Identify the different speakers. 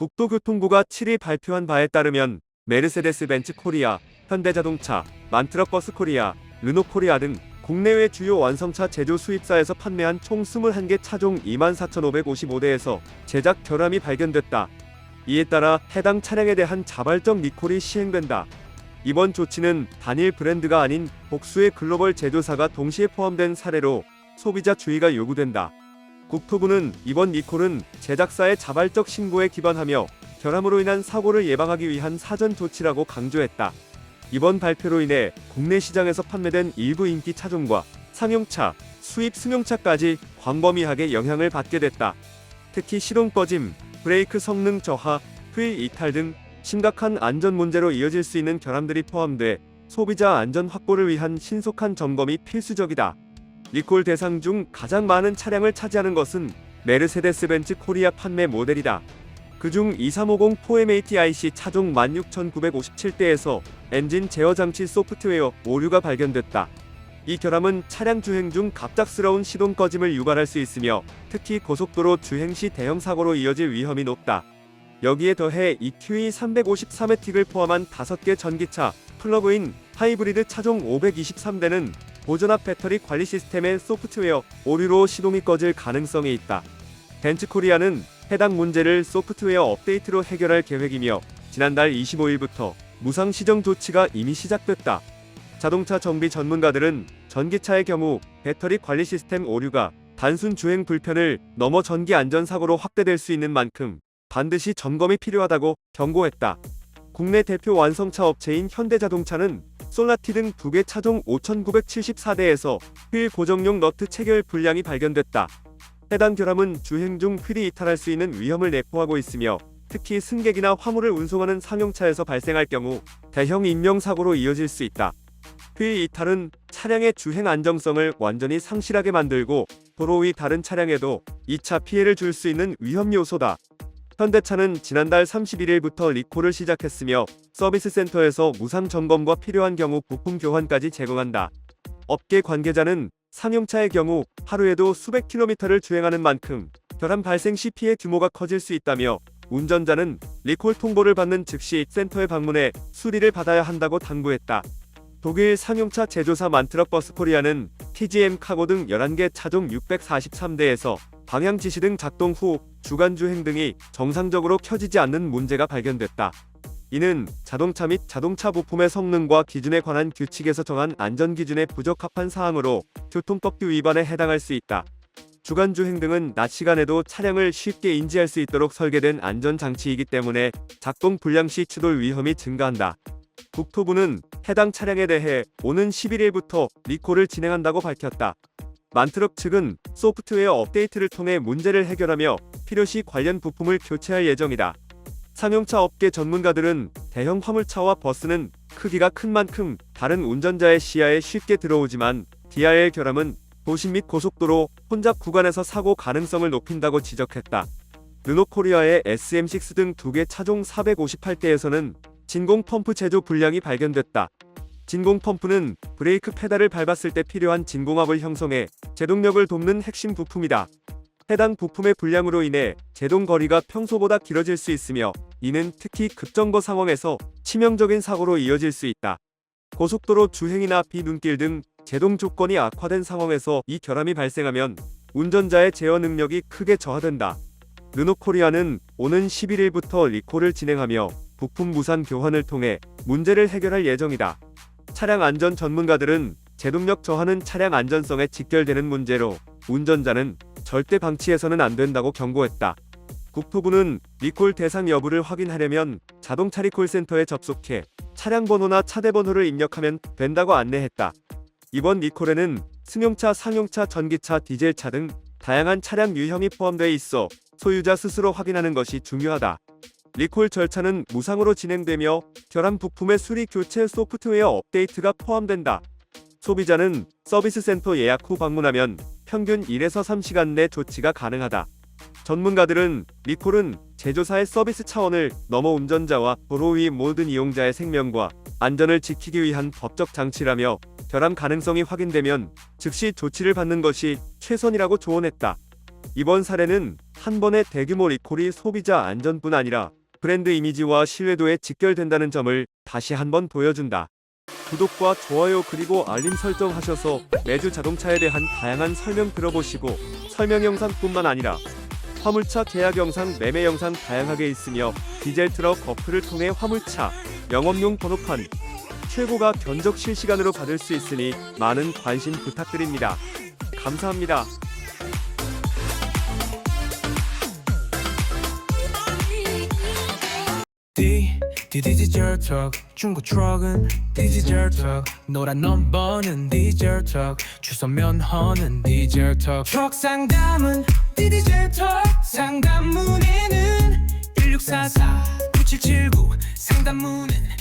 Speaker 1: 국토교통부가 7일 발표한 바에 따르면 메르세데스-벤츠 코리아, 현대자동차, 만트럭버스 코리아, 르노코리아 등 국내외 주요 완성차 제조 수입사에서 판매한 총 21개 차종 24,555대에서 제작 결함이 발견됐다. 이에 따라 해당 차량에 대한 자발적 리콜이 시행된다. 이번 조치는 단일 브랜드가 아닌 복수의 글로벌 제조사가 동시에 포함된 사례로 소비자 주의가 요구된다. 국토부는 이번 리콜은 제작사의 자발적 신고에 기반하며 결함으로 인한 사고를 예방하기 위한 사전 조치라고 강조했다. 이번 발표로 인해 국내 시장에서 판매된 일부 인기 차종과 상용차, 수입 승용차까지 광범위하게 영향을 받게 됐다. 특히 시동 꺼짐, 브레이크 성능 저하, 휠 이탈 등 심각한 안전 문제로 이어질 수 있는 결함들이 포함돼 소비자 안전 확보를 위한 신속한 점검이 필수적이다. 리콜 대상 중 가장 많은 차량을 차지하는 것은 메르세데스-벤츠 코리아 판매 모델이다. 그중 2350 4MATIC 차종 16,957대에서 엔진 제어 장치 소프트웨어 오류가 발견됐다. 이 결함은 차량 주행 중 갑작스러운 시동 꺼짐을 유발할 수 있으며 특히 고속도로 주행 시 대형 사고로 이어질 위험이 높다. 여기에 더해 EQE 353회틱을 포함한 5개 전기차, 플러그인, 하이브리드 차종 523대는 보존압 배터리 관리 시스템의 소프트웨어 오류로 시동이 꺼질 가능성이 있다. 벤츠코리아는 해당 문제를 소프트웨어 업데이트로 해결할 계획이며 지난달 25일부터 무상 시정 조치가 이미 시작됐다. 자동차 정비 전문가들은 전기차의 경우 배터리 관리 시스템 오류가 단순 주행 불편을 넘어 전기 안전사고로 확대될 수 있는 만큼 반드시 점검이 필요하다고 경고했다. 국내 대표 완성차 업체인 현대자동차는 솔라티 등 2개 차종 5,974대에서 휠 고정용 너트 체결 불량이 발견됐다. 해당 결함은 주행 중 휠이 이탈할 수 있는 위험을 내포하고 있으며 특히 승객이나 화물을 운송하는 상용차에서 발생할 경우 대형 인명사고로 이어질 수 있다. 휠 이탈은 차량의 주행 안정성을 완전히 상실하게 만들고 도로 위 다른 차량에도 2차 피해를 줄 수 있는 위험 요소다. 현대차는 지난달 31일부터 리콜을 시작했으며 서비스 센터에서 무상 점검과 필요한 경우 부품 교환까지 제공한다. 업계 관계자는 상용차의 경우 하루에도 수백 킬로미터를 주행하는 만큼 결함 발생 시 피해 규모가 커질 수 있다며 운전자는 리콜 통보를 받는 즉시 센터에 방문해 수리를 받아야 한다고 당부했다. 독일 상용차 제조사 만트럭버스 코리아는 TGM 카고 등 11개 차종 643대에서 방향 지시 등 작동 후 주간 주행 등이 정상적으로 켜지지 않는 문제가 발견됐다. 이는 자동차 및 자동차 부품의 성능과 기준에 관한 규칙에서 정한 안전기준에 부적합한 사항으로 교통법규 위반에 해당할 수 있다. 주간 주행 등은 낮 시간에도 차량을 쉽게 인지할 수 있도록 설계된 안전장치이기 때문에 작동 불량 시 추돌 위험이 증가한다. 국토부는 해당 차량에 대해 오는 11일부터 리콜을 진행한다고 밝혔다. 만트럭 측은 소프트웨어 업데이트를 통해 문제를 해결하며 필요시 관련 부품을 교체할 예정이다. 상용차 업계 전문가들은 대형 화물차와 버스는 크기가 큰 만큼 다른 운전자의 시야에 쉽게 들어오지만 DRL 결함은 도심 및 고속도로, 혼잡 구간에서 사고 가능성을 높인다고 지적했다. 르노코리아의 SM6 등 2개 차종 458대에서는 진공 펌프 제조 불량이 발견됐다. 진공 펌프는 브레이크 페달을 밟았을 때 필요한 진공압을 형성해 제동력을 돕는 핵심 부품이다. 해당 부품의 불량으로 인해 제동 거리가 평소보다 길어질 수 있으며 이는 특히 급정거 상황에서 치명적인 사고로 이어질 수 있다. 고속도로 주행이나 비눈길 등 제동 조건이 악화된 상황에서 이 결함이 발생하면 운전자의 제어 능력이 크게 저하된다. 르노코리아는 오는 11일부터 리콜을 진행하며 부품 무상 교환을 통해 문제를 해결할 예정이다. 차량 안전 전문가들은 제동력 저하는 차량 안전성에 직결되는 문제로 운전자는 절대 방치해서는 안 된다고 경고했다. 국토부는 리콜 대상 여부를 확인하려면 자동차 리콜 센터에 접속해 차량 번호나 차대 번호를 입력하면 된다고 안내했다. 이번 리콜에는 승용차, 상용차, 전기차, 디젤차 등 다양한 차량 유형이 포함되어 있어 소유자 스스로 확인하는 것이 중요하다. 리콜 절차는 무상으로 진행되며 결함 부품의 수리 교체 소프트웨어 업데이트가 포함된다. 소비자는 서비스 센터 예약 후 방문하면 평균 1에서 3시간 내 조치가 가능하다. 전문가들은 리콜은 제조사의 서비스 차원을 넘어 운전자와 도로 위 모든 이용자의 생명과 안전을 지키기 위한 법적 장치라며 결함 가능성이 확인되면 즉시 조치를 받는 것이 최선이라고 조언했다. 이번 사례는 한 번의 대규모 리콜이 소비자 안전뿐 아니라 브랜드 이미지와 신뢰도에 직결된다는 점을 다시 한번 보여준다. 구독과 좋아요 그리고 알림 설정하셔서 매주 자동차에 대한 다양한 설명 들어보시고 설명 영상뿐만 아니라 화물차 계약 영상, 매매 영상 다양하게 있으며 디젤 트럭 어플을 통해 화물차 영업용 번호판 최고가 견적 실시간으로 받을 수 있으니 많은 관심 부탁드립니다. 감사합니다.
Speaker 2: 디지털 턱 중고 트럭은 디지털 턱 노란 넘버는 디지털 턱 주소 면허는 디지털 턱 트럭 상담은 디지털 턱 상담 문의는 1644 9779 상담 문의는